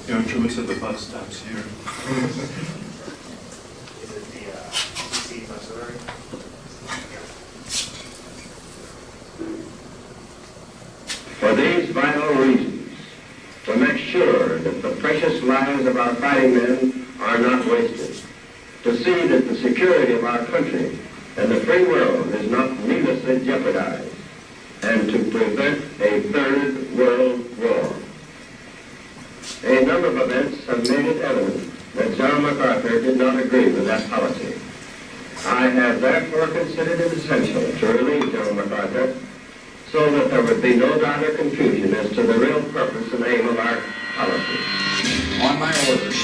know, Truman said the bus stops here. Is it the UC Auxiliary? For these vital reasons, to make sure that the precious lives of our fighting men are not wasted, to see that the security of our country and the free world is not needlessly jeopardized, and to prevent a third world war. A number of events have made it evident that John MacArthur did not agree with that policy. I have therefore considered it essential to relieve John MacArthur so that there would be no doubt or confusion as to the real purpose and aim of our policy. On my orders,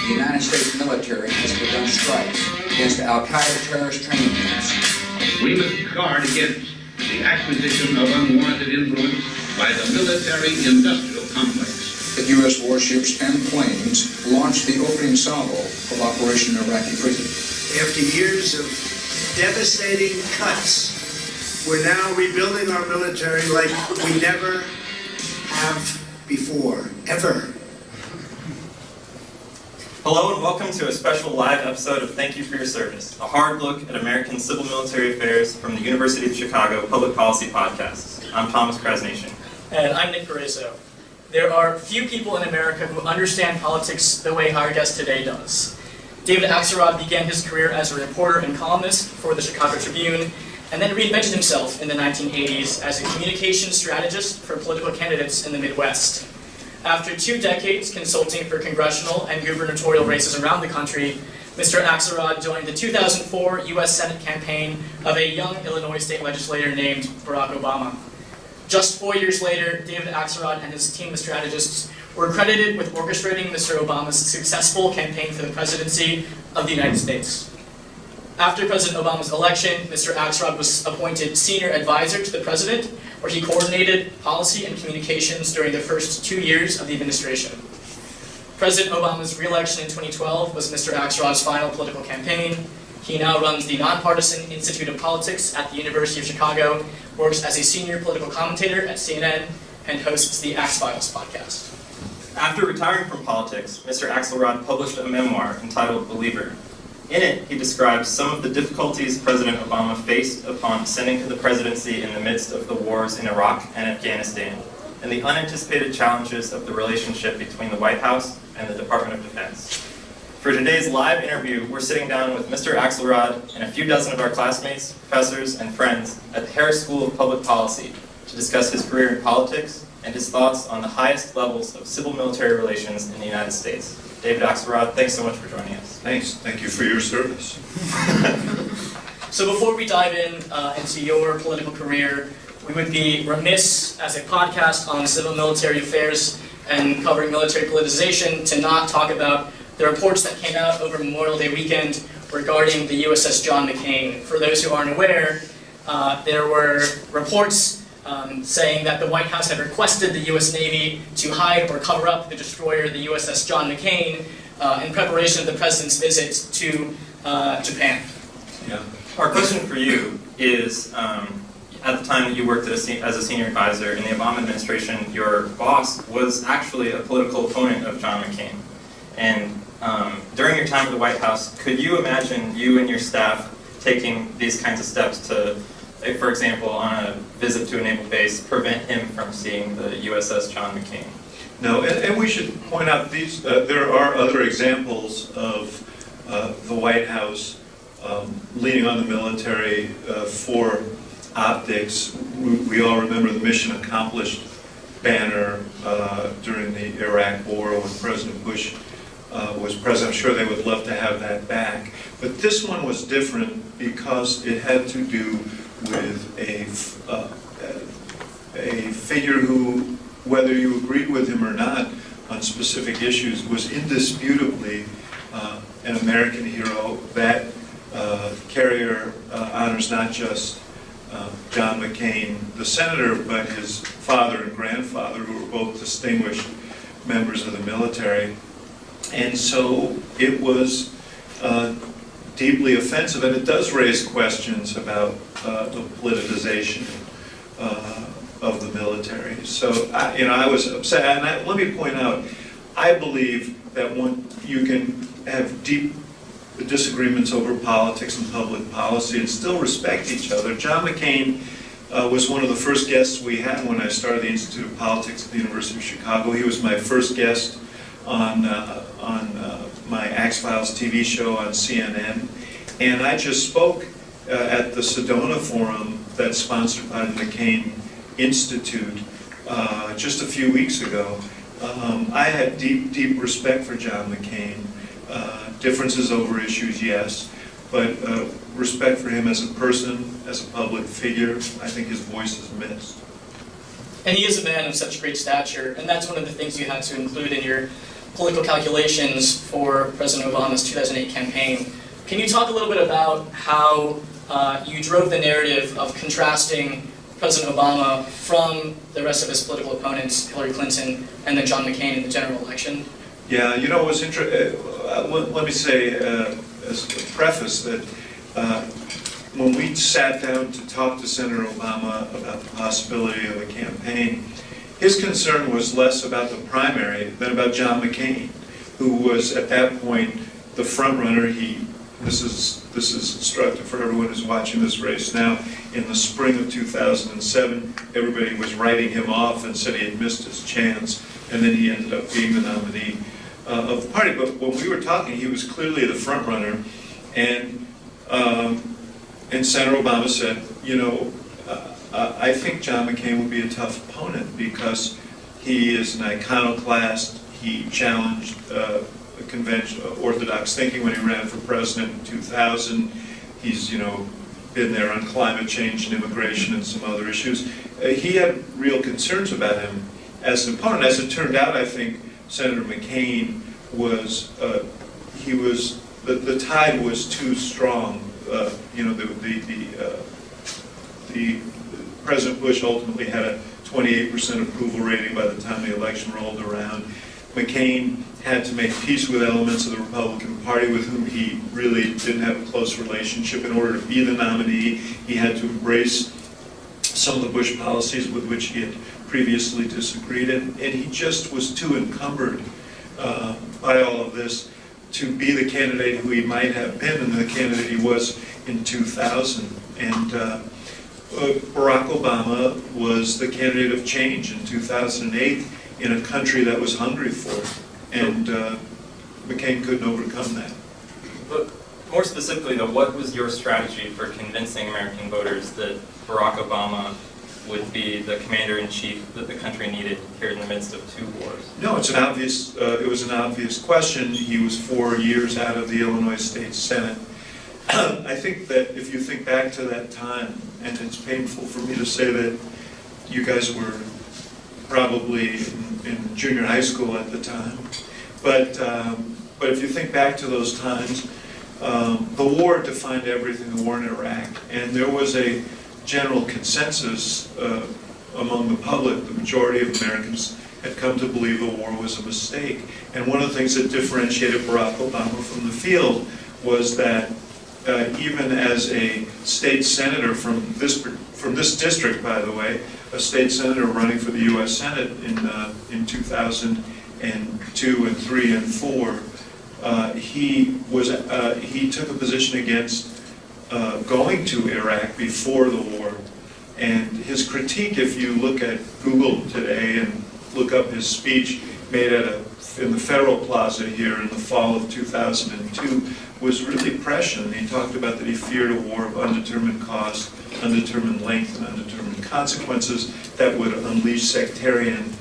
the United States military has begun strikes against Al-Qaeda terrorist training camps. We must guard against the acquisition of unwanted influence by the military-industrial complex. The U.S. warships and planes launched the opening salvo of Operation Iraqi Freedom. After years of devastating cuts, we're now rebuilding our military like we never have before, ever. Hello and welcome to a special live episode of Thank You for Your Service, a hard look at American civil military affairs from the University of Chicago Public Policy Podcasts. I'm Thomas Krasnican. And I'm Nick Paraiso. There are few people in America who understand politics the way our guest today does. David Axelrod began his career as a reporter and columnist for the Chicago Tribune, and then reinvented himself in the 1980s as a communication strategist for political candidates in the Midwest. After 2 decades consulting for congressional and gubernatorial races around the country, Mr. Axelrod joined the 2004 U.S. Senate campaign of a young Illinois state legislator named Barack Obama. Just 4 years later, David Axelrod and his team of strategists were credited with orchestrating Mr. Obama's successful campaign for the presidency of the United States. After President Obama's election, Mr. Axelrod was appointed senior advisor to the president, where he coordinated policy and communications during the first 2 years of the administration. President Obama's re-election in 2012 was Mr. Axelrod's final political campaign. He now runs the Nonpartisan Institute of Politics at the University of Chicago, works as a senior political commentator at CNN, and hosts the X-Files podcast. After retiring from politics, Mr. Axelrod published a memoir entitled Believer. In it, he describes some of the difficulties President Obama faced upon ascending to the presidency in the midst of the wars in Iraq and Afghanistan, and the unanticipated challenges of the relationship between the White House and the Department of Defense. For today's live interview, we're sitting down with Mr. Axelrod and a few dozen of our classmates, professors, and friends at the Harris School of Public Policy to discuss his career in politics and his thoughts on the highest levels of civil-military relations in the United States. David Axelrod, thanks so much for joining us. Thanks. Thank you for your service. So before we dive into your political career, we would be remiss as a podcast on civil-military affairs and covering military politicization to not talk about the reports that came out over Memorial Day weekend regarding the USS John McCain. For those who aren't aware, there were reports saying that the White House had requested the U.S. Navy to hide or cover up the destroyer, the USS John McCain, in preparation of the president's visit to Japan. Yeah. Our question for you is, at the time that you worked as a senior advisor in the Obama administration, your boss was actually a political opponent of John McCain. And during your time at the White House, could you imagine you and your staff taking these kinds of steps to, for example, on a visit to a naval base, prevent him from seeing the USS John McCain? No, and we should point out these. There are other examples of the White House leaning on the military for optics. We all remember the mission accomplished banner during the Iraq War when President Bush was president. I'm sure they would love to have that back. But this one was different because it had to do with a figure who, whether you agreed with him or not on specific issues, was indisputably an American hero. That carrier honors not just John McCain, the senator, but his father and grandfather, who were both distinguished members of the military. And so it was deeply offensive, and it does raise questions about the politicization of the military. So, I was upset, and let me point out, I believe that you can have deep disagreements over politics and public policy and still respect each other. John McCain was one of the first guests we had when I started the Institute of Politics at the University of Chicago. He was my first guest on my X-Files TV show on CNN. And I just spoke at the Sedona Forum that's sponsored by the McCain Institute just a few weeks ago. I had deep, deep respect for John McCain. Differences over issues, yes, but respect for him as a person, as a public figure. I think his voice is missed. And he is a man of such great stature, and that's one of the things you had to include in your political calculations for President Obama's 2008 campaign. Can you talk a little bit about how you drove the narrative of contrasting President Obama from the rest of his political opponents, Hillary Clinton and then John McCain in the general election? Yeah, you know, what's interesting, let me say as a preface that when we sat down to talk to Senator Obama about the possibility of a campaign, his concern was less about the primary than about John McCain, who was at that point the front runner. This is instructive for everyone who's watching this race now. In the spring of 2007, everybody was writing him off and said he had missed his chance, and then he ended up being the nominee of the party. But when we were talking, he was clearly the front runner, and Senator Obama said, you know, I think John McCain would be a tough opponent because he is an iconoclast. He challenged conventional orthodox thinking when he ran for president in 2000. He's, you know, been there on climate change and immigration and some other issues. He had real concerns about him as an opponent. As it turned out, I think Senator McCain was, the tide was too strong. You know, the President Bush ultimately had a 28% approval rating by the time the election rolled around. McCain had to make peace with elements of the Republican Party with whom he really didn't have a close relationship. In order to be the nominee, he had to embrace some of the Bush policies with which he had previously disagreed, and he just was too encumbered by all of this to be the candidate who he might have been, and the candidate he was in 2000. And Barack Obama was the candidate of change in 2008 in a country that was hungry for it, and McCain couldn't overcome that. But more specifically, though, what was your strategy for convincing American voters that Barack Obama would be the commander-in-chief that the country needed here in the midst of two wars? No, it's an obvious. It was an obvious question. He was 4 years out of the Illinois State Senate. I think that if you think back to that time, and it's painful for me to say that you guys were probably in junior high school at the time, but if you think back to those times, the war defined everything, the war in Iraq, and there was a general consensus among the public. The majority of Americans had come to believe the war was a mistake. And one of the things that differentiated Barack Obama from the field was that even as a state senator from this district, by the way, a state senator running for the U.S. Senate in 2002 and 3 and 4, he took a position against going to Iraq before the war. And his critique, if you look at Google today and look up his speech made in the Federal Plaza here in the fall of 2002, was really prescient. He talked about that he feared a war of undetermined cost, undetermined length, and undetermined consequences that would unleash sectarian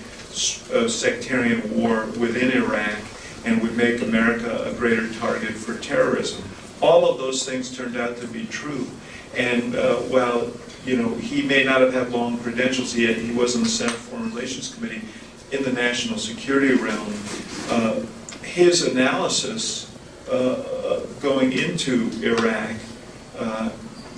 war within Iraq and would make America a greater target for terrorism. All of those things turned out to be true. And while he may not have had long credentials, yet he was in the Senate Foreign Relations Committee in the national security realm. His analysis going into Iraq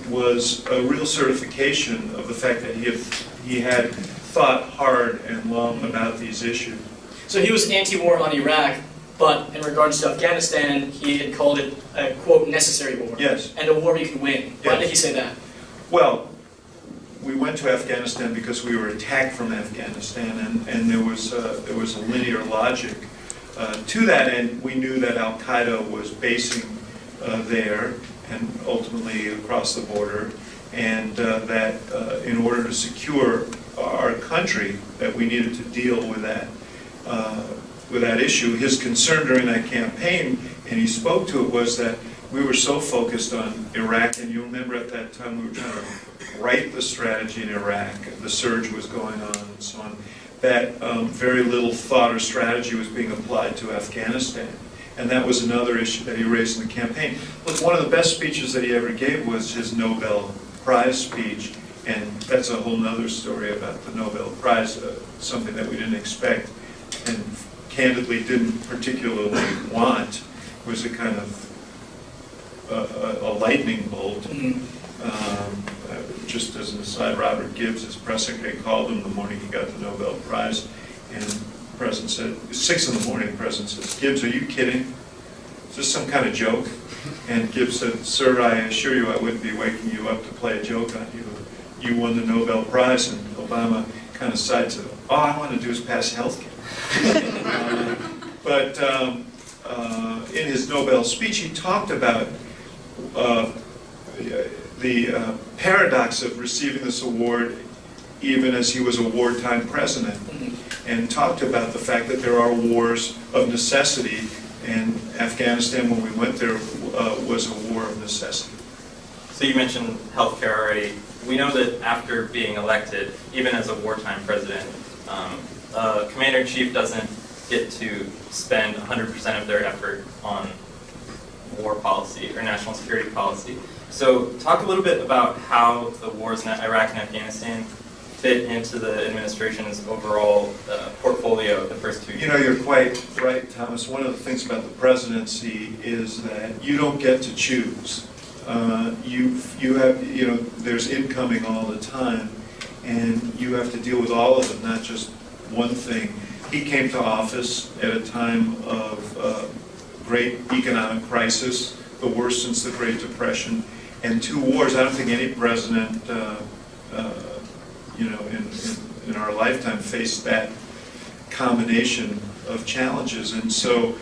was a real certification of the fact that he had thought hard and long about these issues. So he was anti-war on Iraq, but in regards to Afghanistan, he had called it a, quote, necessary war. Yes. And a war we could win. Why Yes. did he say that? Well, we went to Afghanistan because we were attacked from Afghanistan, and there was a linear logic to that end, we knew that Al-Qaeda was basing there and ultimately across the border, and that in order to secure our country, that we needed to deal with that issue. His concern during that campaign, and he spoke to it, was that we were so focused on Iraq, and you remember at that time we were trying to write the strategy in Iraq, the surge was going on and so on, that very little thought or strategy was being applied to Afghanistan. And that was another issue that he raised in the campaign. Look, one of the best speeches that he ever gave was his Nobel Prize speech, and that's a whole nother story about the Nobel Prize, something that we didn't expect and candidly didn't particularly want. It was a kind of a lightning bolt. Just as an aside, Robert Gibbs, his press secretary, called him the morning he got the Nobel Prize, and the president said, 6 in the morning, the president says, "Gibbs, are you kidding? Is this some kind of joke?" And Gibbs said, "Sir, I assure you I wouldn't be waking you up to play a joke on you. You won the Nobel Prize." And Obama kind of sighed, said, "All I want to do is pass health care." But in his Nobel speech, he talked about the paradox of receiving this award even as he was a wartime president, and talked about the fact that there are wars of necessity, and Afghanistan, when we went there, was a war of necessity. So you mentioned healthcare already. We know that after being elected, even as a wartime president, Commander-in-Chief doesn't get to spend 100% of their effort on war policy or national security policy. So talk a little bit about how the wars in Iraq and Afghanistan fit into the administration's overall portfolio the first 2 years. You know, you're quite right, Thomas. One of the things about the presidency is that you don't get to choose. You have, there's incoming all the time, and you have to deal with all of them, not just one thing. He came to office at a time of great economic crisis, the worst since the Great Depression, and 2 wars. I don't think any president, in our lifetime faced that combination of challenges. And so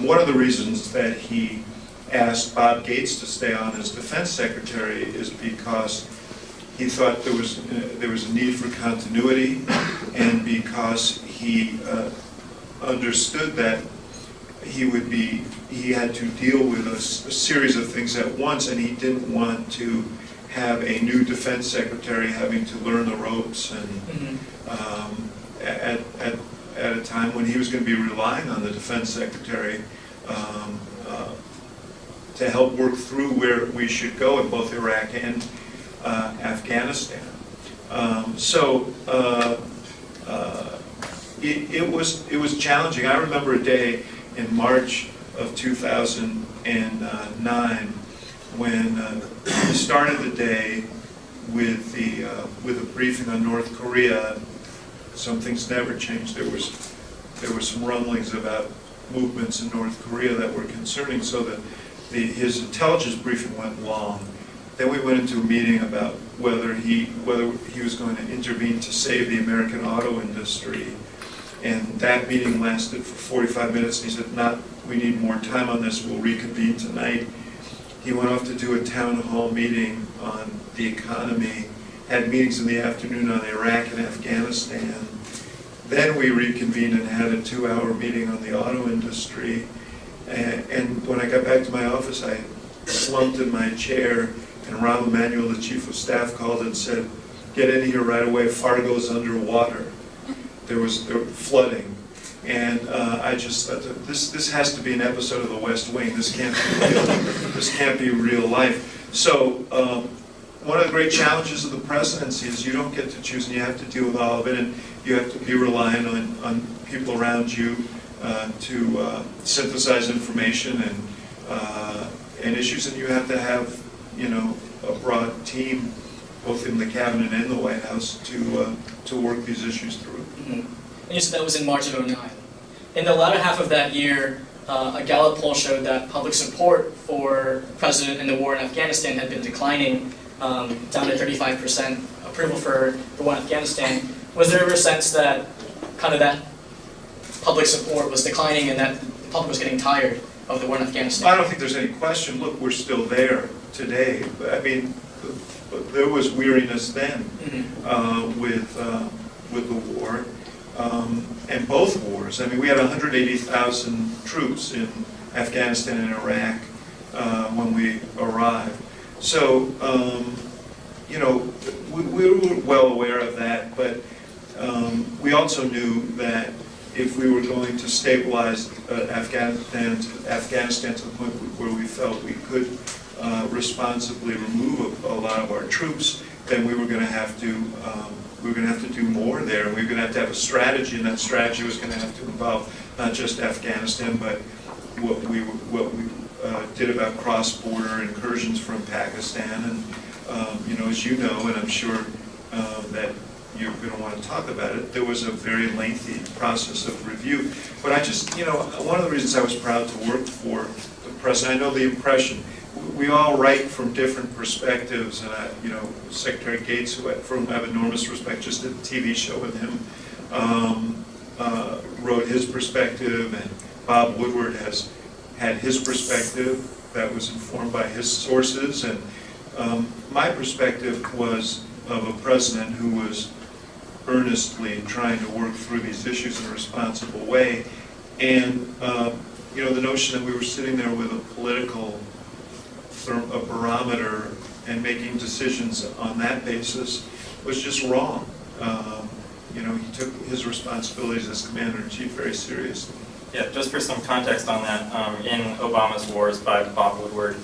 one of the reasons that he asked Bob Gates to stay on as defense secretary is because he thought there was a need for continuity, and because he understood that he had to deal with a series of things at once, and he didn't want to have a new defense secretary having to learn the ropes, and at a time when he was going to be relying on the defense secretary to help work through where we should go in both Iraq and Afghanistan. It was challenging. I remember a day in March of 2009 when we started the day with a briefing on North Korea. Some things never changed. There were some rumblings about movements in North Korea that were concerning, so that his intelligence briefing went long. Then we went into a meeting about whether he was going to intervene to save the American auto industry. And that meeting lasted for 45 minutes, and he said, we need more time on this, we'll reconvene tonight. He went off to do a town hall meeting on the economy, had meetings in the afternoon on Iraq and Afghanistan. Then we reconvened and had a 2-hour meeting on the auto industry. And when I got back to my office, I slumped in my chair, and Rahm Emanuel, the chief of staff, called and said, "Get in here right away, Fargo's underwater." There was flooding, and I just thought, this has to be an episode of The West Wing. This can't be real. This can't be real life. So one of the great challenges of the presidency is you don't get to choose, and you have to deal with all of it, and you have to be relying on people around you to synthesize information and issues, and you have to have a broad team, both in the cabinet and the White House, to work these issues through. And you said that was in March of 2009. In the latter half of that year, a Gallup poll showed that public support for the president in the war in Afghanistan had been declining, down to 35% approval for the war in Afghanistan. Was there ever a sense that kind of that public support was declining and that the public was getting tired of the war in Afghanistan? I don't think there's any question. Look, we're still there today. I mean, there was weariness then with the war, and both wars. I mean, we had 180,000 troops in Afghanistan and Iraq when we arrived. So, you know, we were well aware of that, but we also knew that if we were going to stabilize Afghanistan to the point where we felt we could responsibly remove a lot of our troops, then we were going to have to do more there, and we were going to have a strategy, and that strategy was going to have to involve not just Afghanistan, but what we did about cross-border incursions from Pakistan, and you know, as you know, and I'm sure that you're going to want to talk about it, there was a very lengthy process of review. But I just, you know, one of the reasons I was proud to work for the president, I know the impression, we all write from different perspectives, and you know, Secretary Gates, who I have enormous respect, just did a TV show with him, wrote his perspective, and Bob Woodward has had his perspective that was informed by his sources, and my perspective was of a president who was earnestly trying to work through these issues in a responsible way, and you know, the notion that we were sitting there with a political barometer and making decisions on that basis was just wrong. You know, he took his responsibilities as commander-in-chief very seriously. Yeah, just for some context on that, in Obama's wars by Bob Woodward,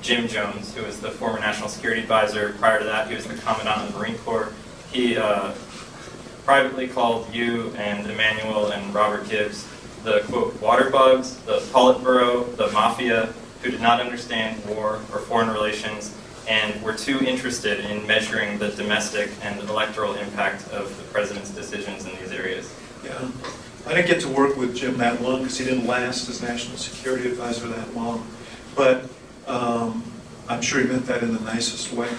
Jim Jones, who was the former National Security Advisor, prior to that he was the Commandant of the Marine Corps, he privately called you and Emmanuel and Robert Gibbs the, quote, water bugs, the Politburo, the mafia, who did not understand war or foreign relations and were too interested in measuring the domestic and electoral impact of the president's decisions in these areas. Yeah. I didn't get to work with Jim that long because he didn't last as National Security Advisor that long. But I'm sure he meant that in the nicest way.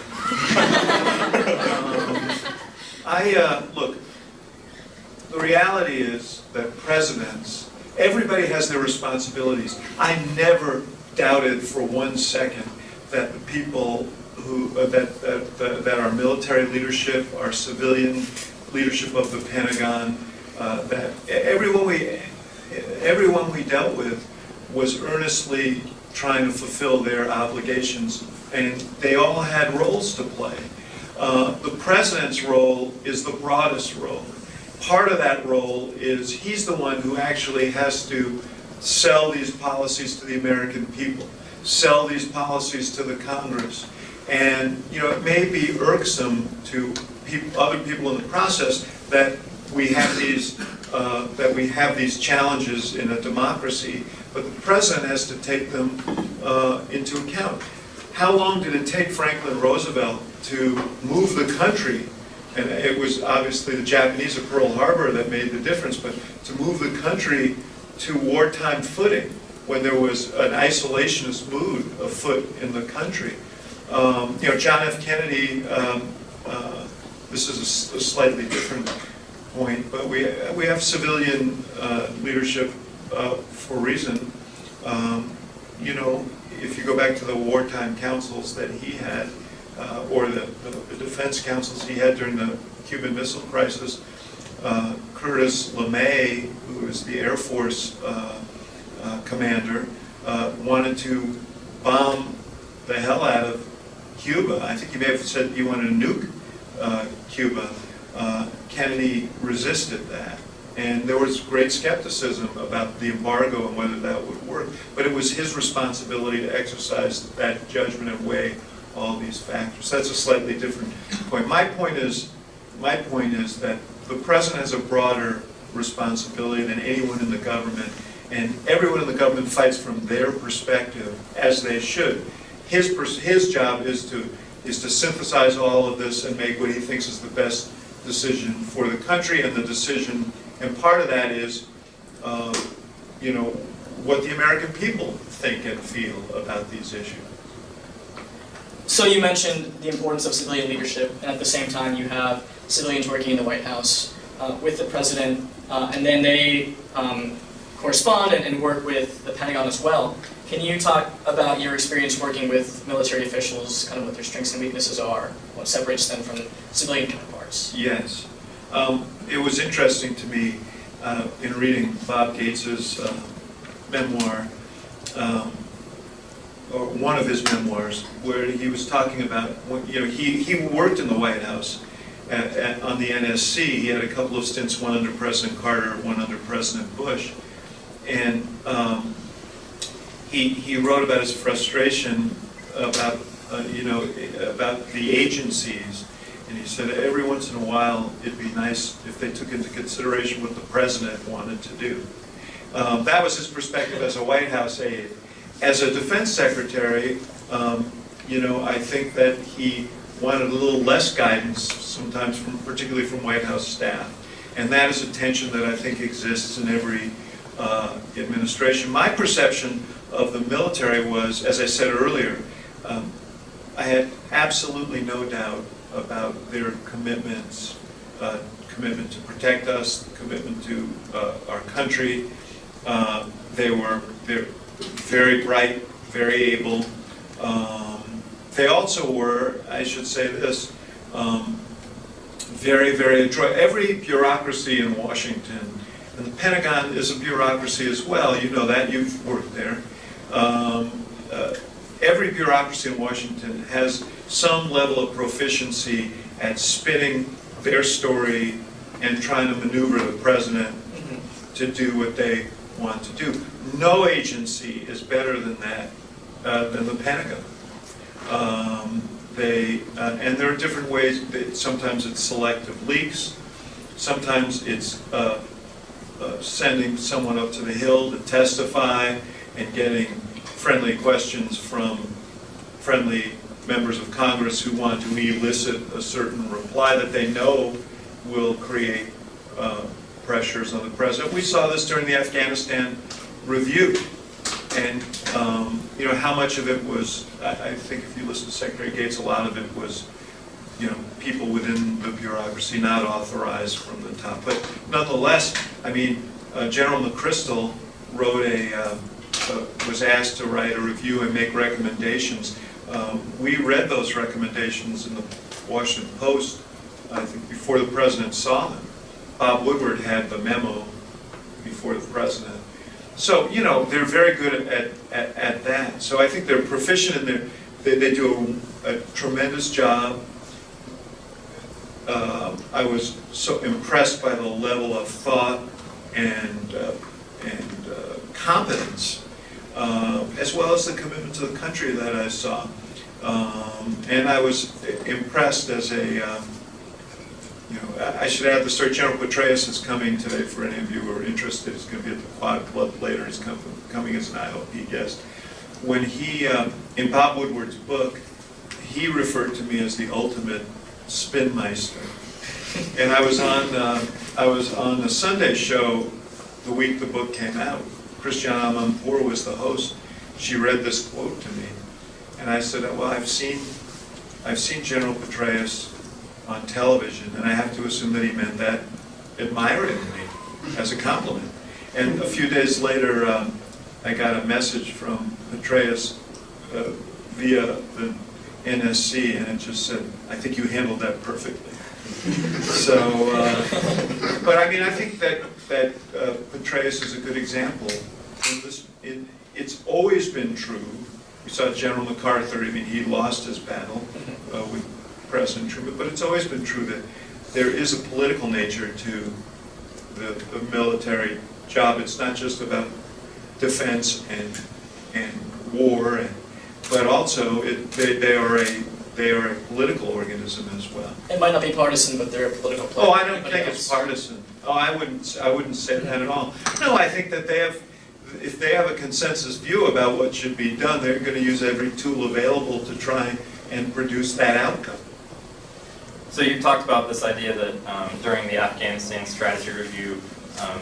Look, the reality is that presidents, everybody has their responsibilities. I never doubted for 1 second that the people who, that our military leadership, our civilian leadership of the Pentagon, that everyone we dealt with was earnestly trying to fulfill their obligations, and they all had roles to play. The president's role is the broadest role. Part of that role is he's the one who actually has to sell these policies to the American people, sell these policies to the Congress. And you know, it may be irksome to other people in the process that we have these challenges in a democracy, but the president has to take them into account. How long did it take Franklin Roosevelt to move the country? And it was obviously the Japanese at Pearl Harbor that made the difference, but to move the country to wartime footing when there was an isolationist mood afoot in the country. You know, John F. Kennedy, this is a slightly different point, but we have civilian leadership for a reason. You know, if you go back to the wartime councils that he had, or the defense councils he had during the Cuban Missile Crisis, Curtis LeMay, who was the Air Force commander, wanted to bomb the hell out of Cuba. I think he may have said he wanted to nuke Cuba. Kennedy resisted that. And there was great skepticism about the embargo and whether that would work. But it was his responsibility to exercise that judgment and weigh all these factors. That's a slightly different point. My point is that the president has a broader responsibility than anyone in the government, and everyone in the government fights from their perspective, as they should. His job is to synthesize all of this and make what he thinks is the best decision for the country, and part of that is, you know, what the American people think and feel about these issues. So you mentioned the importance of civilian leadership, and at the same time you have civilians working in the White House. with the president, and then they correspond and work with the Pentagon as well. Can you talk about your experience working with military officials, kind of what their strengths and weaknesses are, what separates them from civilian counterparts? Yes. It was interesting to me in reading Bob Gates's memoir, or one of his memoirs, where he was talking about, he worked in the White House on the NSC. He had a couple of stints, one under President Carter, one under President Bush. And he wrote about his frustration about, about the agencies. And he said every once in a while it'd be nice if they took into consideration what the president wanted to do. That was his perspective as a White House aide. As a defense secretary, I think that he wanted a little less guidance sometimes, particularly from White House staff. And that is a tension that I think exists in every administration. My perception of the military was, as I said earlier, I had absolutely no doubt about their commitments, commitment to protect us, commitment to our country. They're very bright, very able. They also were, I should say this, very, very adroit. Every bureaucracy in Washington, and the Pentagon is a bureaucracy as well, you know that, you've worked there. Every bureaucracy in Washington has some level of proficiency at spinning their story and trying to maneuver the president to do what they want to do. No agency is better than that, than the Pentagon. And there are different ways. Sometimes it's selective leaks. Sometimes it's sending someone up to the Hill to testify and getting friendly questions from friendly members of Congress who want to elicit a certain reply that they know will create pressures on the president. We saw this during the Afghanistan review. And how much of it was, I think if you listen to Secretary Gates, a lot of it was, people within the bureaucracy not authorized from the top. But nonetheless, General McChrystal wrote was asked to write a review and make recommendations. We read those recommendations in the Washington Post, I think, before the president saw them. Bob Woodward had the memo before the president. So, they're very good at that. So I think they're proficient in their, they do a tremendous job. I was so impressed by the level of thought and competence, as well as the commitment to the country that I saw. And I was impressed as I should add the story. General Petraeus is coming today for any of you who are interested. He's going to be at the Quad Club later. He's coming as an IOP guest. When he, in Bob Woodward's book, he referred to me as the ultimate spinmeister. And I was on the Sunday show the week the book came out. Christiane Amanpour was the host. She read this quote to me, and I said, "Well, I've seen General Petraeus on television, and I have to assume that he meant that admiringly, as a compliment." And a few days later, I got a message from Petraeus via the NSC, and it just said, "I think you handled that perfectly." So, but I think that Petraeus is a good example. It's always been true. We saw General MacArthur. He lost his battle with President Truman, but it's always been true that there is a political nature to the military job. It's not just about defense and war, but also they are a political organism as well. It might not be partisan, but they're a political player. Oh, I don't think it's partisan. Oh, I wouldn't say that at all. No, I think that if they have a consensus view about what should be done, they're going to use every tool available to try and produce that outcome. So you talked about this idea that during the Afghanistan strategy review,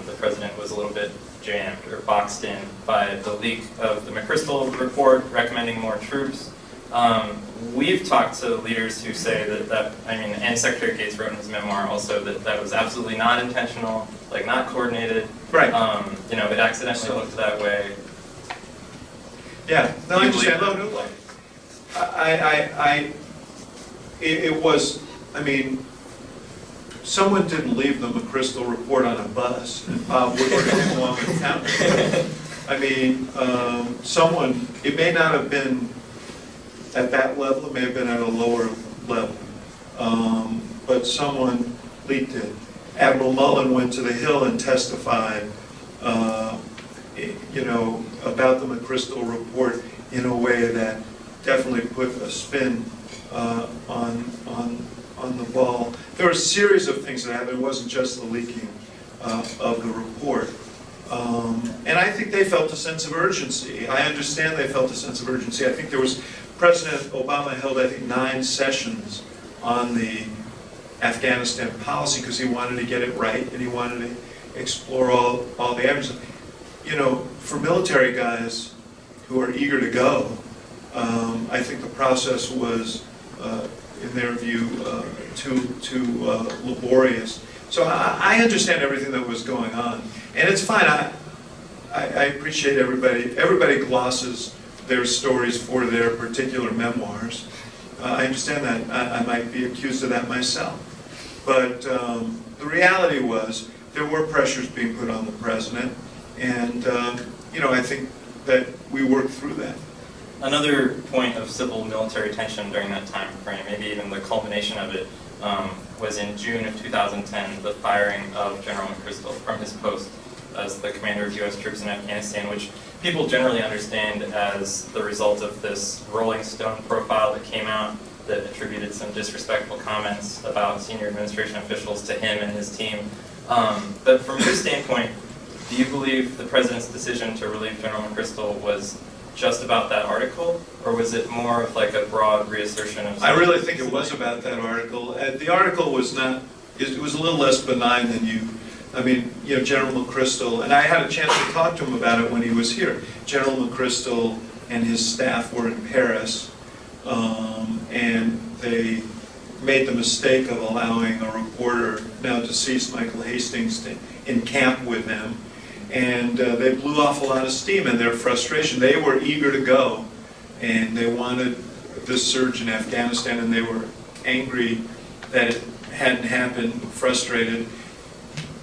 the president was a little bit jammed or boxed in by the leak of the McChrystal report recommending more troops. We've talked to leaders who say and Secretary Gates wrote in his memoir also that was absolutely not intentional, like not coordinated. Right. It accidentally looked that way. Yeah, no, I You understand. believe No, it was, someone didn't leave the McChrystal report on a bus, and Bob Woodward came along and found it. Someone, it may not have been at that level, it may have been at a lower level, but someone leaked it. Admiral Mullen went to the Hill and testified, about the McChrystal report in a way that definitely put a spin on the ball. There were a series of things that happened. It wasn't just the leaking of the report. And I think they felt a sense of urgency. I understand they felt a sense of urgency. I think President Obama held, 9 sessions on the Afghanistan policy because he wanted to get it right and he wanted to explore all the avenues. For military guys who are eager to go, I think the process was, in their view, too laborious. So I understand everything that was going on, and it's fine. I appreciate everybody. Everybody glosses their stories for their particular memoirs. I understand that. I might be accused of that myself. But the reality was there were pressures being put on the president, and I think that we worked through that. Another point of civil-military tension during that time frame, maybe even the culmination of it, was in June of 2010, the firing of General McChrystal from his post as the commander of U.S. troops in Afghanistan, which people generally understand as the result of this Rolling Stone profile that came out that attributed some disrespectful comments about senior administration officials to him and his team. But from your standpoint, do you believe the president's decision to relieve General McChrystal was just about that article, or was it more of like a broad reassertion of... I really think it was about that article. The article was not, it was a little less benign than General McChrystal, and I had a chance to talk to him about it when he was here. General McChrystal and his staff were in Paris, and they made the mistake of allowing a reporter, now deceased Michael Hastings, to encamp with them. And they blew off a lot of steam in their frustration. They were eager to go, and they wanted this surge in Afghanistan, and they were angry that it hadn't happened, frustrated.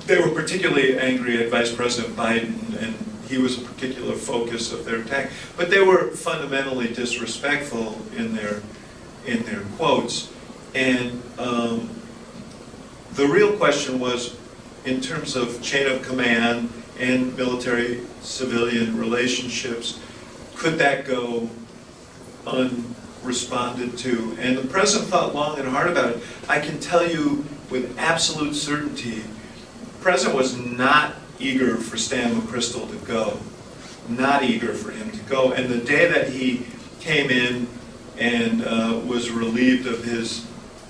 They were particularly angry at Vice President Biden, and he was a particular focus of their attack. But they were fundamentally disrespectful in their quotes. And the real question was, in terms of chain of command and military-civilian relationships, could that go unresponded to? And the president thought long and hard about it. I can tell you with absolute certainty, the president was not eager for Stan McChrystal to go, not eager for him to go. And the day that he came in and was relieved of his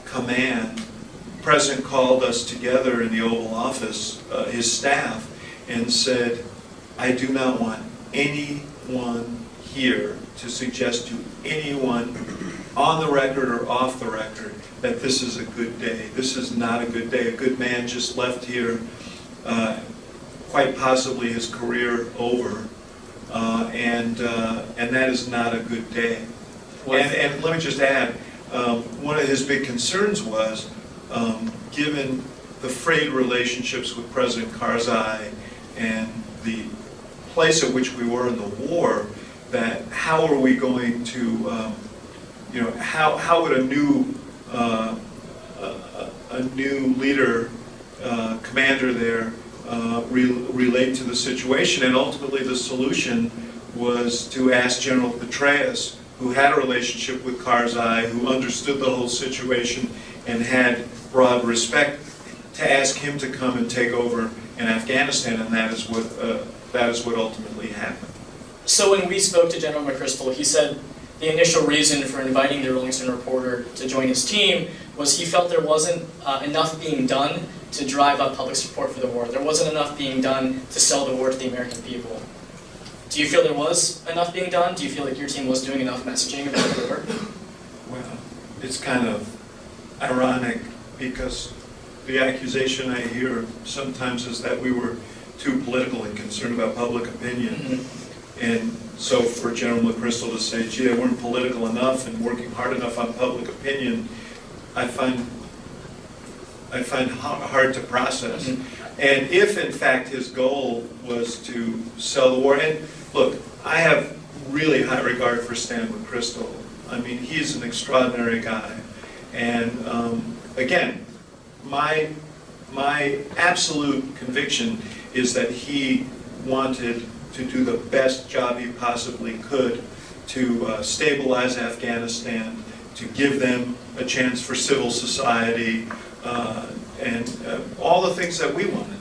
command, the president called us together in the Oval Office, his staff, and said, I do not want anyone here to suggest to anyone on the record or off the record that this is a good day. This is not a good day. A good man just left here, quite possibly his career over, and that is not a good day. And let me just add, one of his big concerns was, given the frayed relationships with President Karzai and the place at which we were in the war, that how are we going to, how would a new leader, commander there, relate to the situation? And ultimately the solution was to ask General Petraeus, who had a relationship with Karzai, who understood the whole situation and had broad respect, to ask him to come and take over in Afghanistan, and that is what ultimately happened. So when we spoke to General McChrystal, he said the initial reason for inviting the Rolling Stone reporter to join his team was he felt there wasn't enough being done to drive up public support for the war. There wasn't enough being done to sell the war to the American people. Do you feel there was enough being done? Do you feel like your team was doing enough messaging about the war? it's kind of ironic because the accusation I hear sometimes is that we were too political and concerned about public opinion. And so for General McChrystal to say, gee, they weren't political enough and working hard enough on public opinion, I find hard to process. And if in fact his goal was to sell the war, and look, I have really high regard for Stan McChrystal. I mean, he's an extraordinary guy. And again, my absolute conviction is that he wanted to do the best job he possibly could to stabilize Afghanistan, to give them a chance for civil society, and all the things that we wanted.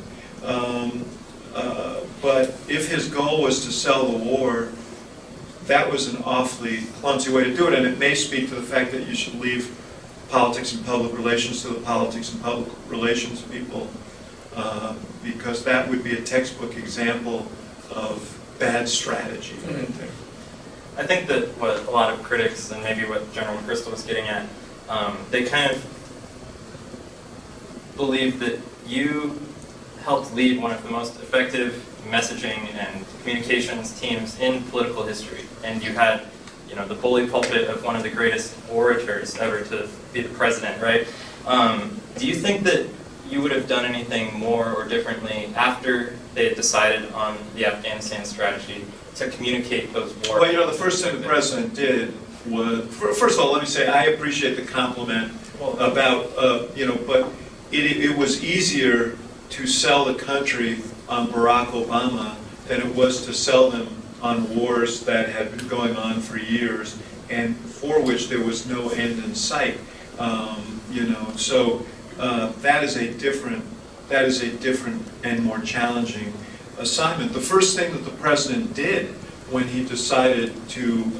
But if his goal was to sell the war, that was an awfully clumsy way to do it, and it may speak to the fact that you should leave politics and public relations to the politics and public relations people, because that would be a textbook example of bad strategy right there. I think that what a lot of critics, and maybe what General McChrystal was getting at, they kind of believe that you helped lead one of the most effective messaging and communications teams in political history. And you had, you know, the bully pulpit of one of the greatest orators ever to be the president, right? Do you think that you would have done anything more or differently after they had decided on the Afghanistan strategy to communicate those war? Well, you know, the first thing the president did was, first of all, let me say, I appreciate the compliment about, you know, but it was easier to sell the country on Barack Obama than it was to sell them on wars that had been going on for years and for which there was no end in sight. You know, so that is a different and more challenging assignment. The first thing that the president did when he decided to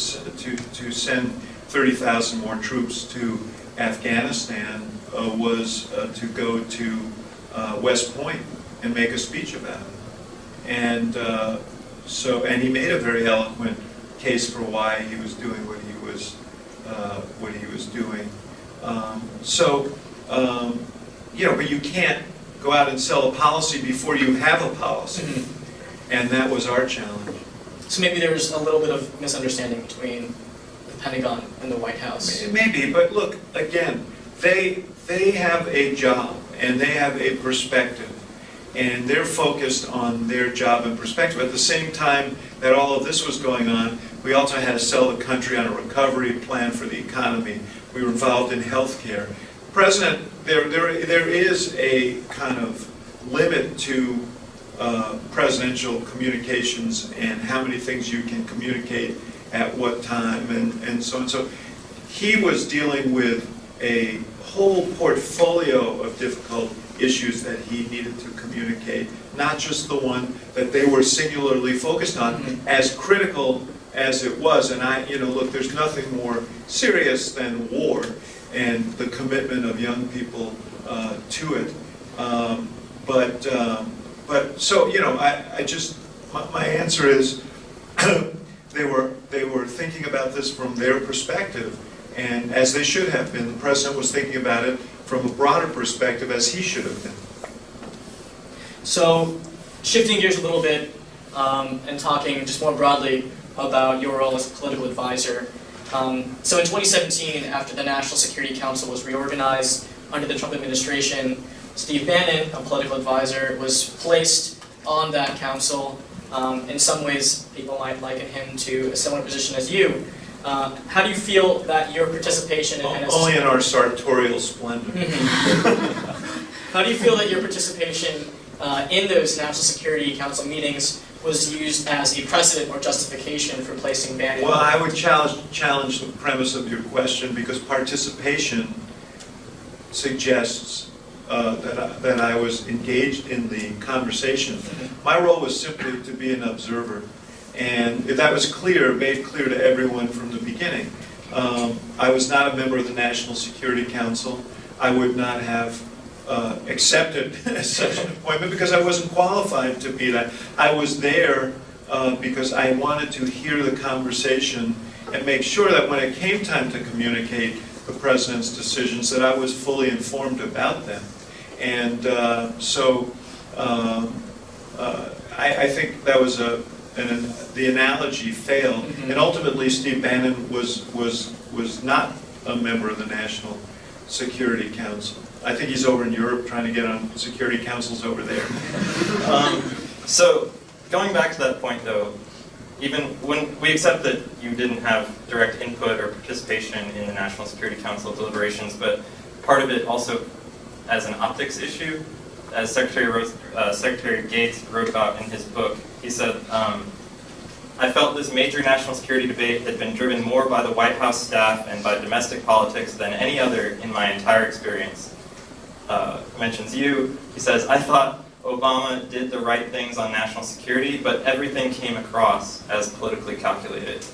send 30,000 more troops to Afghanistan was to go to West Point and make a speech about it. And and he made a very eloquent case for why he was doing what he was doing. You know, but you can't go out and sell a policy before you have a policy, and that was our challenge. So maybe there was a little bit of misunderstanding between the Pentagon and the White House. Maybe, but look, again, they have a job and they have a perspective, and they're focused on their job and perspective. At the same time that all of this was going on, we also had to sell the country on a recovery plan for the economy. We were involved in healthcare. President, there is a kind of limit to presidential communications and how many things you can communicate at what time and so on. So he was dealing with a whole portfolio of difficult issues that he needed to communicate, not just the one that they were singularly focused on, as critical as it was. And look, there's nothing more serious than war and the commitment of young people to it. My answer is they were thinking about this from their perspective, and as they should have been. The president was thinking about it from a broader perspective, as he should have been. So, shifting gears a little bit and talking just more broadly about your role as a political advisor. So in 2017, after the National Security Council was reorganized under the Trump administration, Steve Bannon, a political advisor, was placed on that council. In some ways, people might liken him to a similar position as you. How do you feel that your participation in Only in our sartorial splendor. How do you feel that your participation in those National Security Council meetings was used as a precedent or justification for placing Bannon? Well, I would challenge the premise of your question, because participation suggests that I was engaged in the conversation. My role was simply to be an observer. And if that was clear, made clear to everyone from the beginning. I was not a member of the National Security Council. I would not have accepted such an appointment because I wasn't qualified to be that. I was there because I wanted to hear the conversation and make sure that when it came time to communicate the president's decisions, that I was fully informed about them. And I think that was the analogy failed, and ultimately Steve Bannon was not a member of the National Security Council. I think he's over in Europe trying to get on security councils over there. So going back to that point though, even when we accept that you didn't have direct input or participation in the National Security Council deliberations, but part of it also as an optics issue, as Secretary Gates wrote about in his book, he said, I felt this major national security debate had been driven more by the White House staff and by domestic politics than any other in my entire experience. Mentions you, he says, I thought Obama did the right things on national security, but everything came across as politically calculated.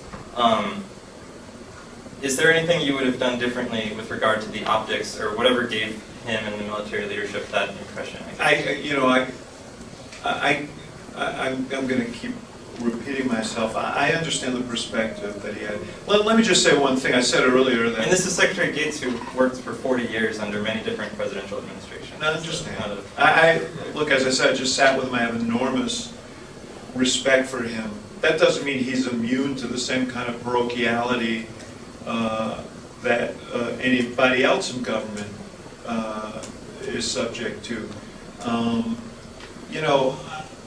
Is there anything you would have done differently with regard to the optics or whatever gave him and the military leadership that impression? I'm going to keep repeating myself. I understand the perspective that he had. Let me just say one thing. I said earlier that... And this is Secretary Gates, who worked for 40 years under many different presidential administrations. I understand. Look, as I said, I just sat with him. I have enormous respect for him. That doesn't mean he's immune to the same kind of parochiality that anybody else in government is subject to.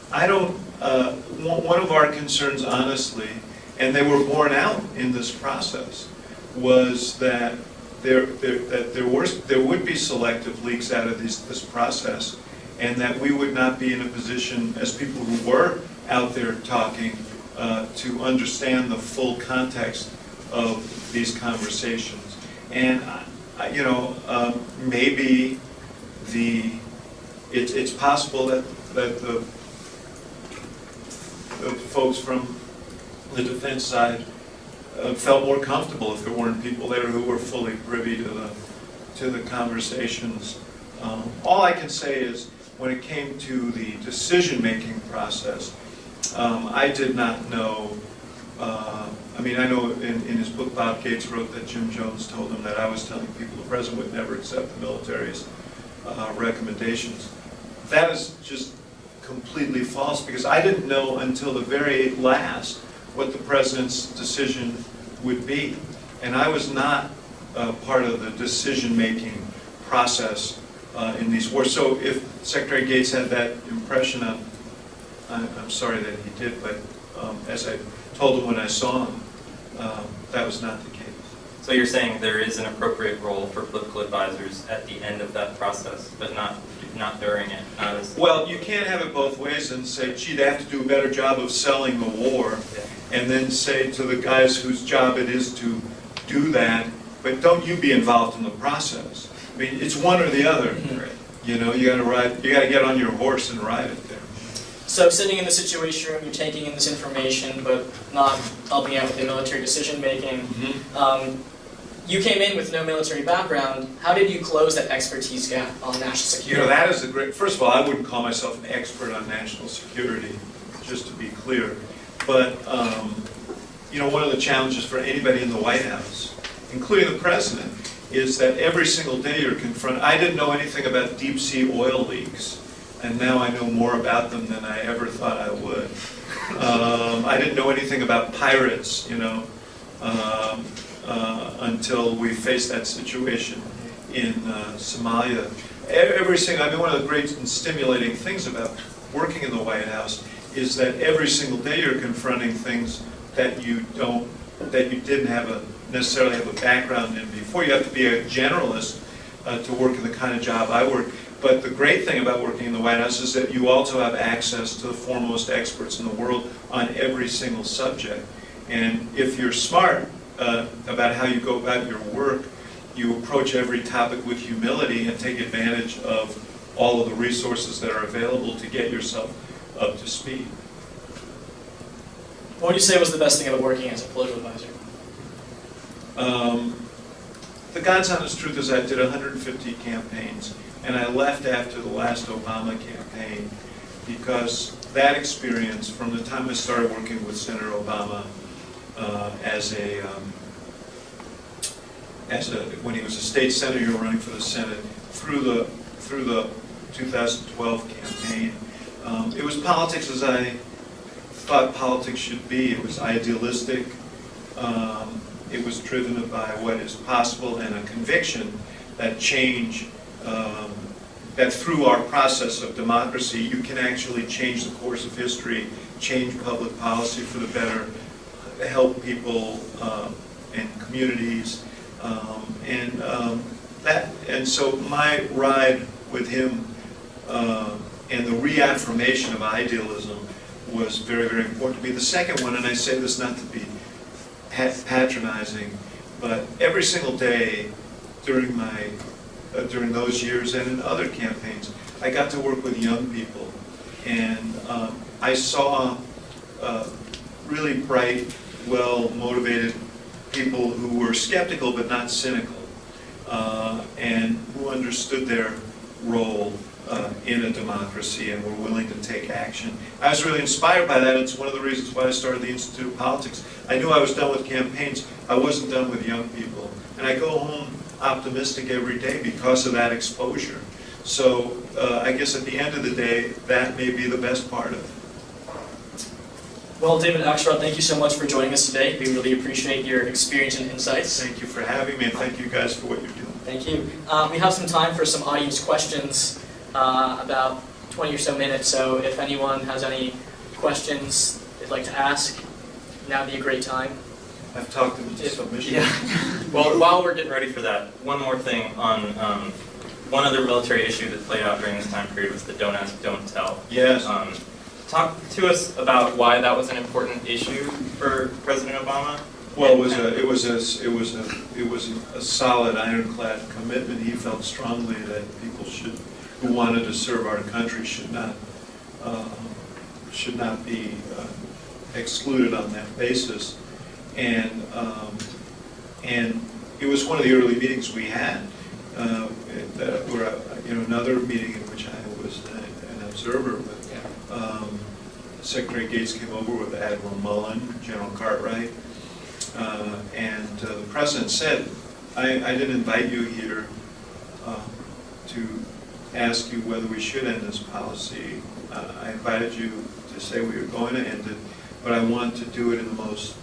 I don't. One of our concerns, honestly, and they were borne out in this process, was that there would be selective leaks out of this process, and that we would not be in a position, as people who were out there talking, to understand the full context of these conversations. And maybe it's possible that the folks from the defense side felt more comfortable if there weren't people there who were fully privy to the conversations. All I can say is, when it came to the decision-making process, I did not know. I know in his book, Bob Gates wrote that Jim Jones told him that I was telling people the president would never accept the military's recommendations. That is just completely false, because I didn't know until the very last what the president's decision would be. And I was not part of the decision-making process in these wars. So if Secretary Gates had that impression, I'm sorry that he did, but as I told him when I saw him, that was not the case. So you're saying there is an appropriate role for political advisors at the end of that process, but not during it? Well, you can't have it both ways and say, gee, they have to do a better job of selling the war, and then say to the guys whose job it is to do that, but don't you be involved in the process. I mean, it's one or the other. Right? You got to get on your horse and ride it there. So sitting in the Situation Room, you're taking in this information, but not helping out with the military decision-making. Mm-hmm. You came in with no military background. How did you close that expertise gap on national security? That is first of all, I wouldn't call myself an expert on national security, just to be clear. But, one of the challenges for anybody in the White House, including the president, is that every single day you're confronted. I didn't know anything about deep sea oil leaks, and now I know more about them than I ever thought I would. I didn't know anything about pirates, until we faced that situation in Somalia. One of the great and stimulating things about working in the White House is that every single day you're confronting things that you didn't necessarily have a background in before. You have to be a generalist to work in the kind of job I work. But the great thing about working in the White House is that you also have access to the foremost experts in the world on every single subject. And if you're smart about how you go about your work, you approach every topic with humility and take advantage of all of the resources that are available to get yourself up to speed. What would you say was the best thing about working as a political advisor? The God's honest truth is I did 150 campaigns, and I left after the last Obama campaign because that experience, from the time I started working with Senator Obama, when he was a state senator running for the Senate through the 2012 campaign. It was politics as I thought politics should be. It was idealistic. It was driven by what is possible and a conviction that change, that through our process of democracy, you can actually change the course of history, change public policy for the better, help people and communities, and so my ride with him and the reaffirmation of idealism was very, very important to me. The second one, and I say this not to be patronizing, but every single day during those years and in other campaigns, I got to work with young people, and I saw really bright, well-motivated people who were skeptical but not cynical, and who understood their role in a democracy and were willing to take action. I was really inspired by that. It's one of the reasons why I started the Institute of Politics. I knew I was done with campaigns. I wasn't done with young people. And I go home optimistic every day because of that exposure. So I guess at the end of the day, that may be the best part of it. Well, David Axelrod, thank you so much for joining us today. We really appreciate your experience and insights. Thank you for having me, and thank you guys for what you're doing. Thank you. We have some time for some audience questions, about 20 or so minutes. So if anyone has any questions they'd like to ask, now would be a great time. I've talked them into submission. Yeah. Well, while we're getting ready for that, one more thing on one other military issue that played out during this time period was the don't ask, don't tell. Yes. Talk to us about why that was an important issue for President Obama. Well, it was a solid, ironclad commitment. He felt strongly that people who wanted to serve our country should not be excluded on that basis. And it was one of the early meetings we had. Another meeting in which I was an observer. But, Secretary Gates came over with Admiral Mullen, General Cartwright, and the President said, I didn't invite you here to ask you whether we should end this policy. I invited you to say we were going to end it, but I want to do it in the most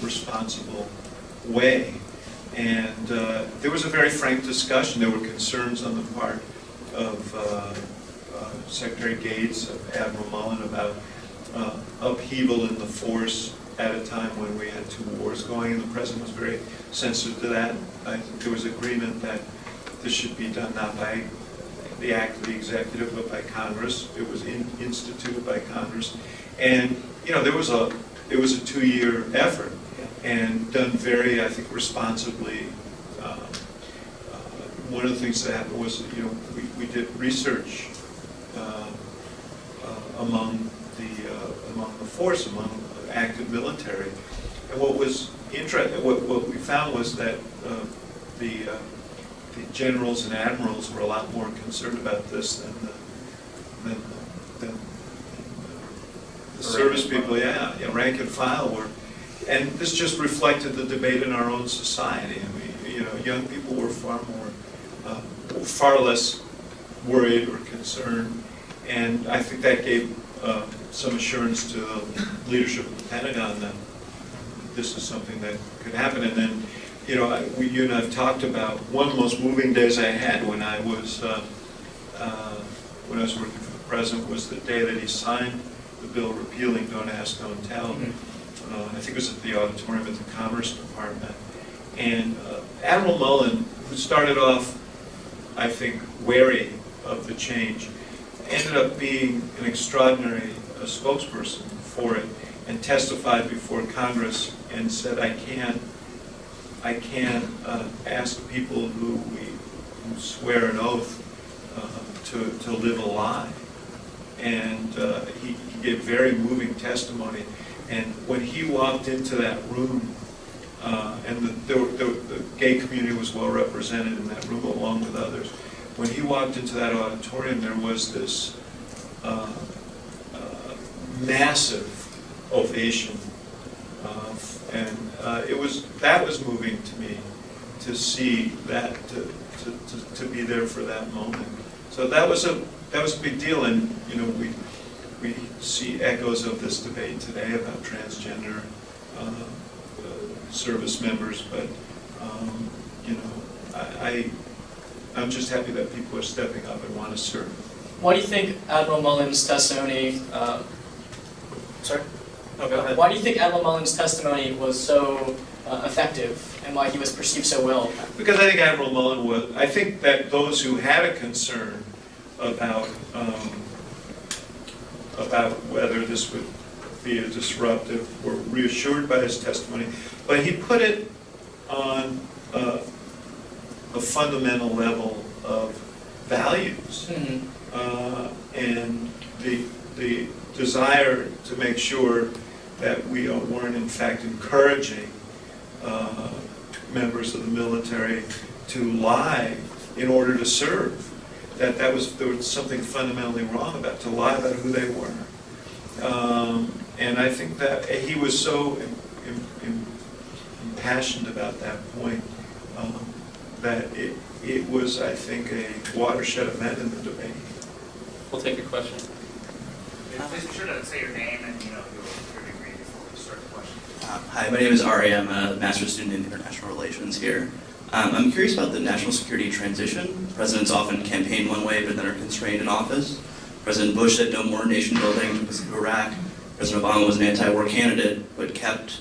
responsible way. And there was a very frank discussion. There were concerns on the part of Secretary Gates, of Admiral Mullen, about upheaval in the force at a time when we had two wars going, and the President was very sensitive to that. I think there was agreement that this should be done not by the act of the executive, but by Congress. It was instituted by Congress. And, it was a 2-year effort, and done very, I think, responsibly. One of the things that happened was, we did research among the force, among active military, and what was interesting, what we found was that the generals and admirals were a lot more concerned about this than the service people, rank and file were. And this just reflected the debate in our own society. I mean, young people were far less worried or concerned, and I think that gave some assurance to the leadership of the Pentagon that this is something that could happen. And then, you and I have talked about one of the most moving days I had when I was working for the President was the day that he signed the bill repealing Don't Ask, Don't Tell. I think it was at the auditorium at the Commerce Department. And Admiral Mullen, who started off, I think, wary of the change, ended up being an extraordinary spokesperson for it, and testified before Congress and said, I can't ask people who swear an oath to live a lie. And he gave very moving testimony. And when he walked into that room, and the gay community was well represented in that room along with others, when he walked into that auditorium, there was this massive ovation that was moving to me, to see that, to be there for that moment. So that was a big deal, and you know, we see echoes of this debate today about transgender service members, but you know, I'm just happy that people are stepping up and want to serve. Why do you think Admiral Mullen's testimony, sorry? No, go ahead. Why do you think Admiral Mullen's testimony was so effective, and why he was perceived so well? Because I think Admiral Mullen was, I think that those who had a concern about whether this would be a disruptive were reassured by his testimony, but he put it on a fundamental level of values. Mm-hmm. And the desire to make sure that we weren't in fact encouraging members of the military to lie in order to serve. There was something fundamentally wrong about to lie about who they were. And I think that he was so impassioned about that point that it was, I think, a watershed event in the debate. We'll take a question. Please be sure to say your name and your degree before we start the question. Hi, my name is Ari. I'm a master's student in international relations here. I'm curious about the national security transition. Presidents often campaign one way, but then are constrained in office. President Bush said no more nation building, took us to Iraq. President Obama was an anti-war candidate, but kept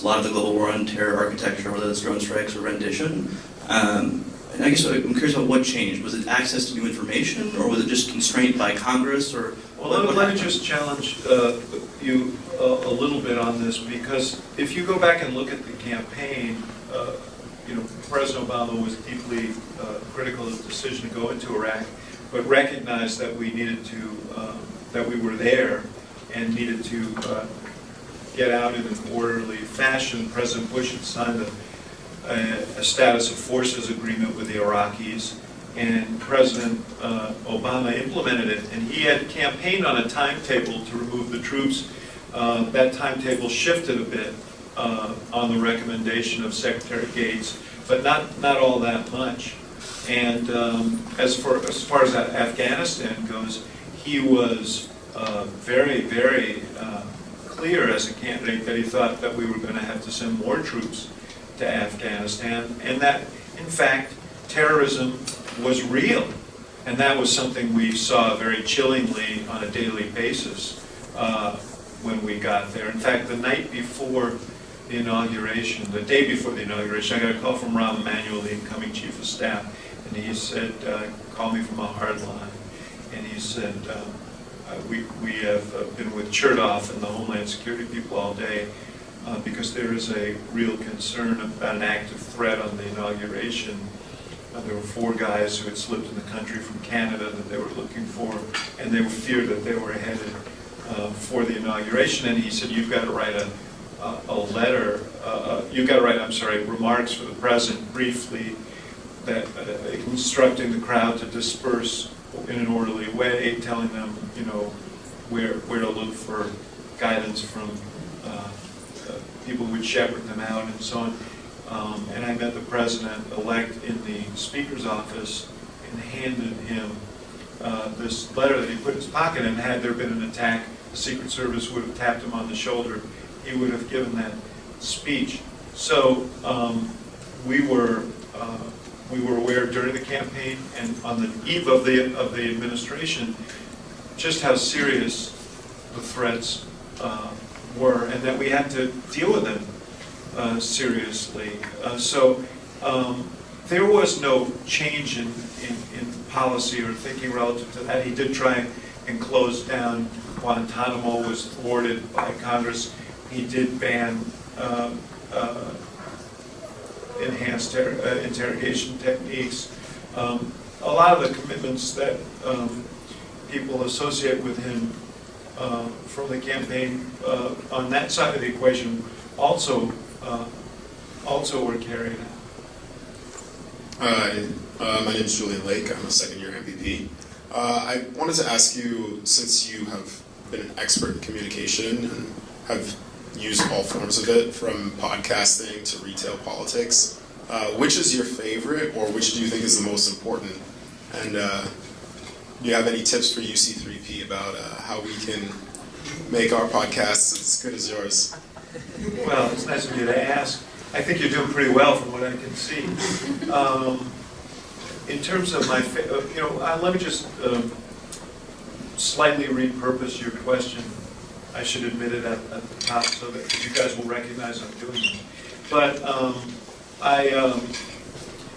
a lot of the global war on terror architecture, whether it's drone strikes or rendition. And I guess I'm curious about what changed. Was it access to new information, or was it just constrained by Congress, or? Well, let me just challenge you a little bit on this, because if you go back and look at the campaign, you know, President Obama was deeply critical of the decision to go into Iraq, but recognized that we needed to, that we were there and needed to get out in an orderly fashion. President Bush had signed a status of forces agreement with the Iraqis, and President Obama implemented it, and he had campaigned on a timetable to remove the troops. That timetable shifted a bit on the recommendation of Secretary Gates, but not all that much. And as far as Afghanistan goes, he was very, very clear as a candidate that he thought that we were going to have to send more troops to Afghanistan, and that, in fact, terrorism was real. And that was something we saw very chillingly on a daily basis when we got there. In fact, the night before the inauguration, the day before the inauguration, I got a call from Rahm Emanuel, the incoming Chief of Staff, and he said, call me from a hard line. And he said, we have been with Chertoff and the Homeland Security people all day because there is a real concern about an active threat on the inauguration. There were 4 guys who had slipped in the country from Canada that they were looking for, and they feared that they were headed for the inauguration. And he said, you've got to write a letter, you've got to write, remarks for the president briefly, that instructing the crowd to disperse in an orderly way, telling them, where to look for guidance from people who would shepherd them out and so on. And I met the president-elect in the speaker's office and handed him this letter that he put in his pocket, and had there been an attack, the Secret Service would have tapped him on the shoulder. He would have given that speech. So we were aware during the campaign and on the eve of the administration just how serious the threats were, and that we had to deal with them seriously. So there was no change in policy or thinking relative to that. He did try and close down Guantanamo, was thwarted by Congress. He did ban enhanced interrogation techniques. A lot of the commitments that people associate with him from the campaign on that side of the equation also were carried out. Hi, my name is Julian Lake. I'm a second-year MVP. I wanted to ask you, since you have been an expert in communication and have use all forms of it, from podcasting to retail politics. Which is your favorite, or which do you think is the most important? And do you have any tips for UC3P about how we can make our podcasts as good as yours? Well, it's nice of you to ask. I think you're doing pretty well from what I can see. In terms of my, let me just slightly repurpose your question. I should admit it at the top so that you guys will recognize I'm doing it. But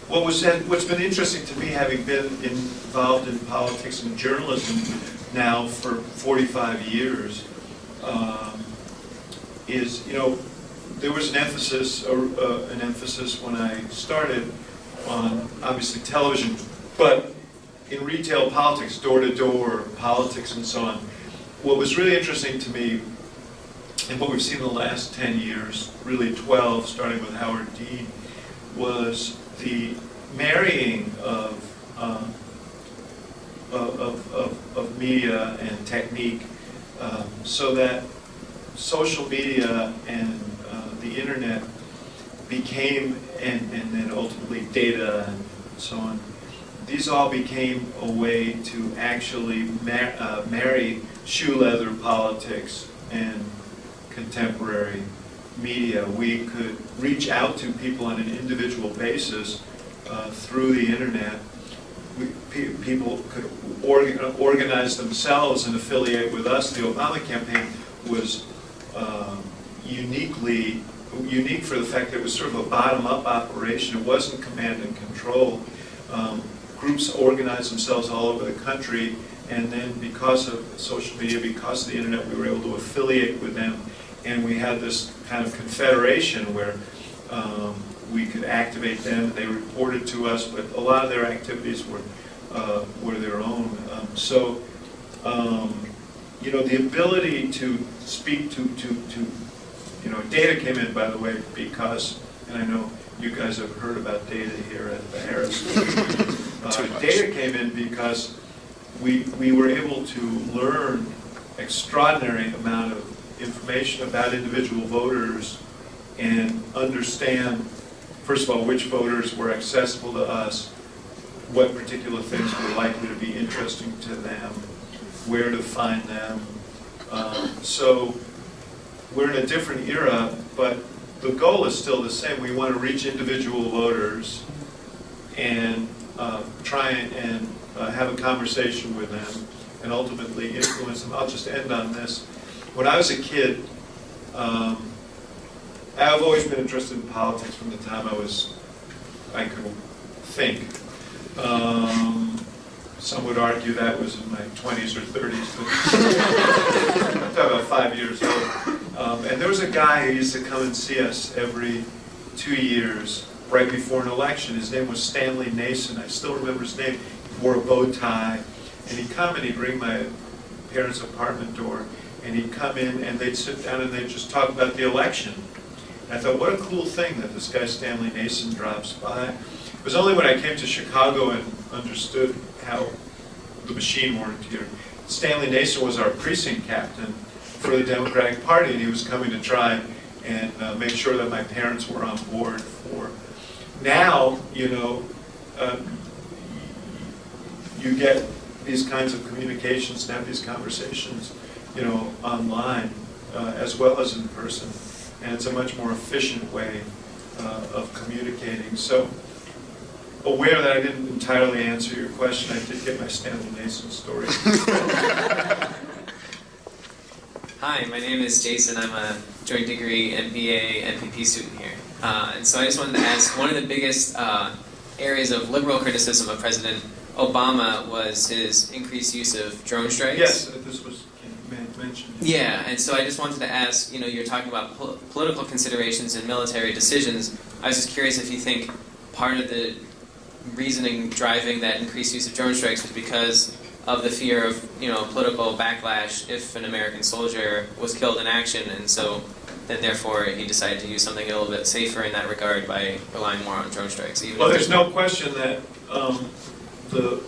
what's been interesting to me, having been involved in politics and journalism now for 45 years, is, there was an emphasis when I started on, obviously, television, but in retail politics, door-to-door politics and so on. What was really interesting to me, and what we've seen in the last 10 years, really 12, starting with Howard Dean, was the marrying of media and technique, so that social media and the internet became, and then ultimately data and so on, these all became a way to actually marry shoe leather politics and contemporary media. We could reach out to people on an individual basis through the internet. People could organize themselves and affiliate with us. The Obama campaign was unique for the fact that it was sort of a bottom-up operation. It wasn't command and control. Groups organized themselves all over the country, and then because of social media, because of the internet, we were able to affiliate with them, and we had this kind of confederation where we could activate them. They reported to us, but a lot of their activities were their own. The ability to speak to data came in, by the way, because, and I know you guys have heard about data here at the Harris. Data came in because we were able to learn extraordinary amount of information about individual voters and understand, first of all, which voters were accessible to us, what particular things were likely to be interesting to them, where to find them. So we're in a different era, but the goal is still the same. We want to reach individual voters and try and have a conversation with them and ultimately influence them. I'll just end on this. When I was a kid, I've always been interested in politics from the time I could think. Some would argue that was in my 20s or 30s, but I'm talking about 5 years old. And there was a guy who used to come and see us every 2 years, right before an election. His name was Stanley McChrystal. I still remember his name. He wore a bow tie, and he'd come and he'd ring my parents' apartment door, and he'd come in and they'd sit down and they'd just talk about the election. And I thought, what a cool thing that this guy Stanley McChrystal drops by. It was only when I came to Chicago and understood how the machine worked here. Stanley McChrystal was our precinct captain for the Democratic Party, and he was coming to try and make sure that my parents were on board for. Now, you get these kinds of communications and have these conversations, online as well as in person, and it's a much more efficient way of communicating. So, aware that I didn't entirely answer your question, I did get my Stanley McChrystal story. Hi, my name is Jason. I'm a joint degree MBA, MPP student here. And so I just wanted to ask, one of the biggest areas of liberal criticism of President Obama was his increased use of drone strikes. Yes, this was mentioned. Yeah, and so I just wanted to ask, you're talking about political considerations and military decisions. I was just curious if you think part of the reasoning driving that increased use of drone strikes was because of the fear of, political backlash if an American soldier was killed in action, and so then therefore he decided to use something a little bit safer in that regard by relying more on drone strikes. Well, there's no question that the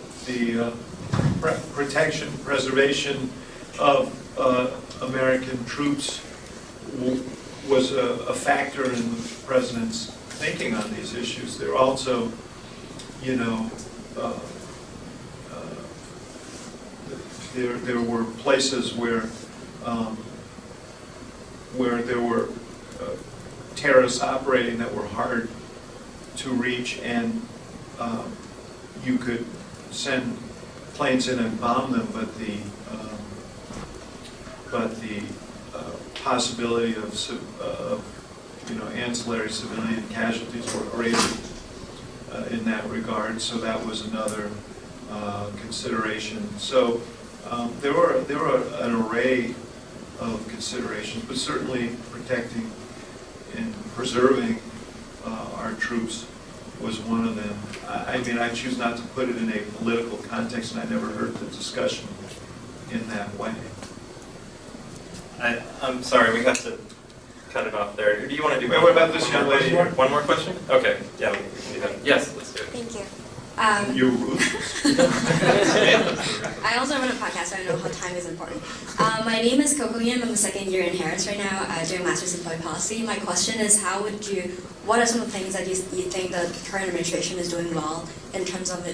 preservation of American troops was a factor in the president's thinking on these issues. There also, you know, there were places where there were terrorists operating that were hard to reach, and you could send planes in and bomb them, but the possibility of you know, ancillary civilian casualties were greater in that regard. So that was another consideration. So there were an array of considerations, but certainly protecting and preserving our troops was one of them. I mean, I choose not to put it in a political context, and I never heard the discussion in that way. I'm sorry, we have to cut it off there. Do you want to do? Wait, what about this young lady here? One more question? Okay, yeah, we can do that. Yes, let's do it. Thank you. You're rude. I also run a podcast, so I know how time is important. My name is Coco Yim. I'm a second year in Harris right now, doing Master's in Public Policy. My question is, what are some of the things that you think the current administration is doing well in terms of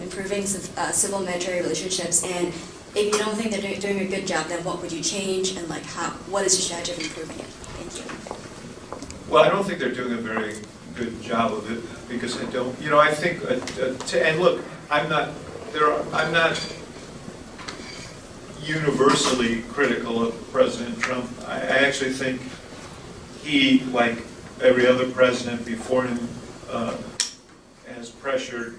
improving civil-military relationships? And if you don't think they're doing a good job, then what would you change? And like, what is your strategy of improving it? Thank you. Well, I don't think they're doing a very good job of it, because I don't, you know, I think, and look, I'm not universally critical of President Trump. I actually think he, like every other president before him, has pressured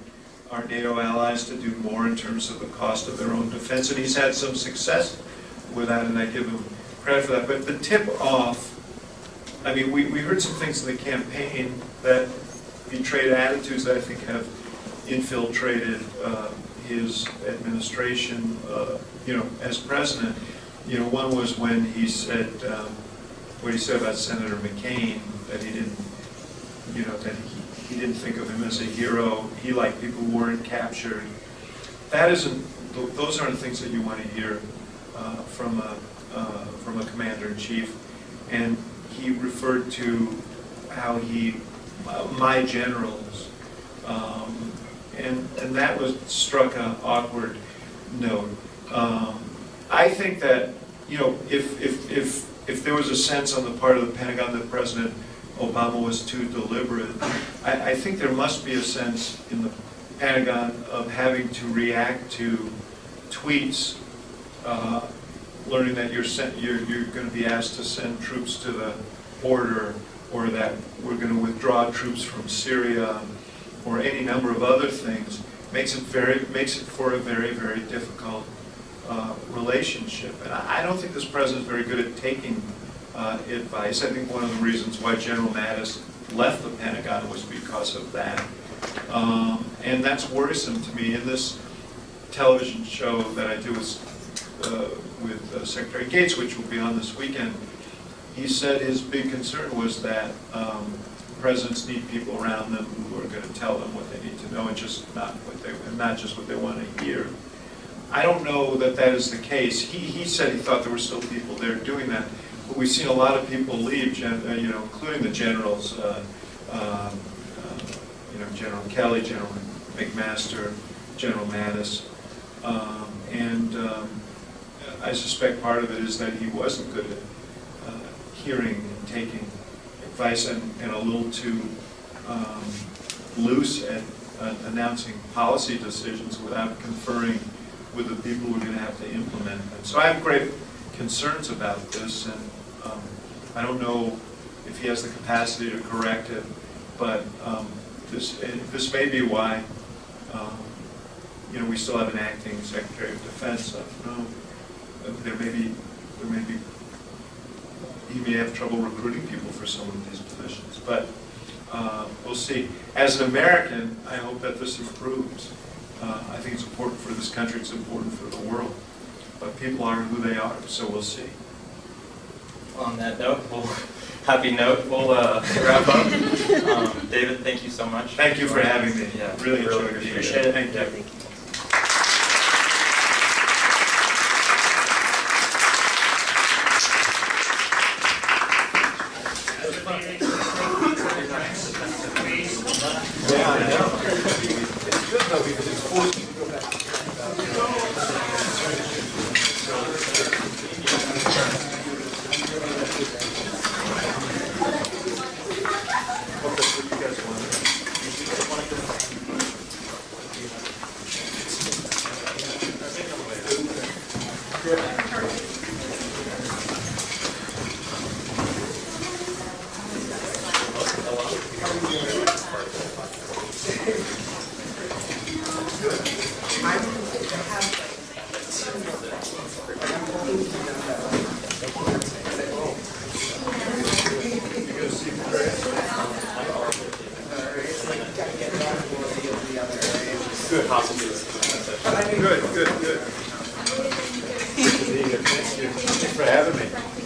our NATO allies to do more in terms of the cost of their own defense, and he's had some success with that, and I give him credit for that. But the tip-off, I mean, we heard some things in the campaign that betrayed attitudes that I think have infiltrated his administration, you know, as president. You know, one was when he said, what he said about Senator McCain, that he didn't, you know, that he didn't think of him as a hero. He liked people who weren't captured. That isn't, those aren't things that you want to hear from a commander-in-chief. And he referred to how my generals, and that was struck an awkward note. I think that, you know, if there was a sense on the part of the Pentagon that President Obama was too deliberate, I think there must be a sense in the Pentagon of having to react to tweets, learning that you're going to be asked to send troops to the border, or that we're going to withdraw troops from Syria, or any number of other things, makes it for a very, very difficult relationship. And I don't think this president is very good at taking advice. I think one of the reasons why General Mattis left the Pentagon was because of that. And that's worrisome to me. In this television show that I do with Secretary Gates, which will be on this weekend, he said his big concern was that presidents need people around them who are going to tell them what they need to know, and not just what they want to hear. I don't know that that is the case. He said he thought there were still people there doing that, but we've seen a lot of people leave, you know, including the generals, you know, General Kelly, General McMaster, General Mattis, and I suspect part of it is that he wasn't good at hearing and taking advice, and a little too loose at announcing policy decisions without conferring with the people who are going to have to implement them. So I have great concerns about this, and I don't know if he has the capacity to correct it, but this may be why you know, we still have an acting Secretary of Defense. I don't know. There may be, he may have trouble recruiting people for some of these positions, but we'll see. As an American, I hope that this improves. I think it's important for this country, it's important for the world, but people are who they are, so we'll see. On that note, happy note, we'll wrap up. David, thank you so much. Thank you for having me. Yeah, really enjoyed it. Appreciate it. Thank you. Yeah. Good. Good. Thanks for having me.